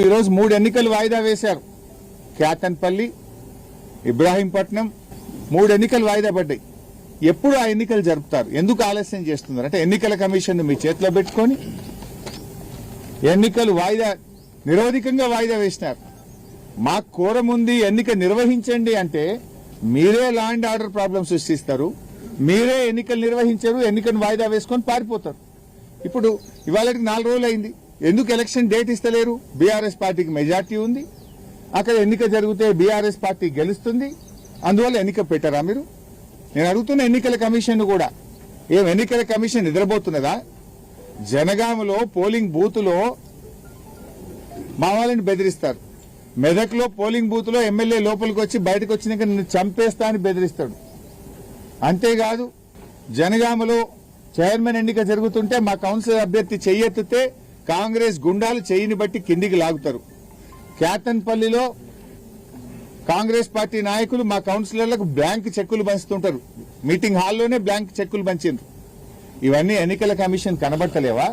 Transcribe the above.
ఈరోజు 3 ఎన్నికలు వాయిదా వేశారు. కేతన్పల్లి, ఇబ్రాహీంపట్నం 3 ఎన్నికలు వాయిదా పడ్డాయి. ఎప్పుడు ఆ ఎన్నికలు జరుపుతారు? ఎందుకు ఆలస్యం చేస్తున్నారు? అంటే ఎన్నికల కమిషన్ మీ చేతిలో పెట్టుకొని ఎన్నికలు నిరోధికంగా వాయిదా వేసినారు. మాకు కోరం ఉంది, ఎన్నిక నిర్వహించండి అంటే మీరే లా అండ్ ఆర్డర్ ప్రాబ్లం సృష్టిస్తారు. మీరే ఎన్నికలు నిర్వహించారు, ఎన్నికను వాయిదా వేసుకొని పారిపోతారు. ఇప్పుడు ఇవాళకి 4 రోజులు అయింది. ఎందుకు ఎలక్షన్ డేట్ ఇస్తలేరు? బీఆర్ఎస్ పార్టీకి మెజార్టీ ఉంది, అక్కడ ఎన్నిక జరిగితే బీఆర్ఎస్ పార్టీ గెలుస్తుంది, అందువల్ల ఎన్నిక పెట్టారా మీరు? నేను అడుగుతున్న ఎన్నికల కమిషన్ కూడా, ఎన్నికల కమిషన్ నిద్రపోతున్నదా? జనగామలో పోలింగ్ బూత్లో మా వాళ్ళని బెదిరిస్తారు. మెదక్లో పోలింగ్ బూత్ లో ఎమ్మెల్యే లోపలికి వచ్చి బయటకు వచ్చినాక నిన్ను చంపేస్తా అని బెదిరిస్తాడు. అంతేకాదు, జనగామలో చైర్మన్ ఎన్నిక జరుగుతుంటే మా కౌన్సిలర్ అభ్యర్థి చెయ్యెత్తితే కాంగ్రెస్ గుండాలు చెయ్యిని బట్టి కిందికి లాగుతారు. కేతన్పల్లిలో కాంగ్రెస్ పార్టీ నాయకులు మా కౌన్సిలర్లకు బ్లాంక్ చెక్కులు పంచుతుంటారు. మీటింగ్ హాల్లోనే బ్లాంక్ చెక్కులు పంచిండ్రు. ఇవన్నీ ఎన్నికల కమిషన్ కనబడతలేవా?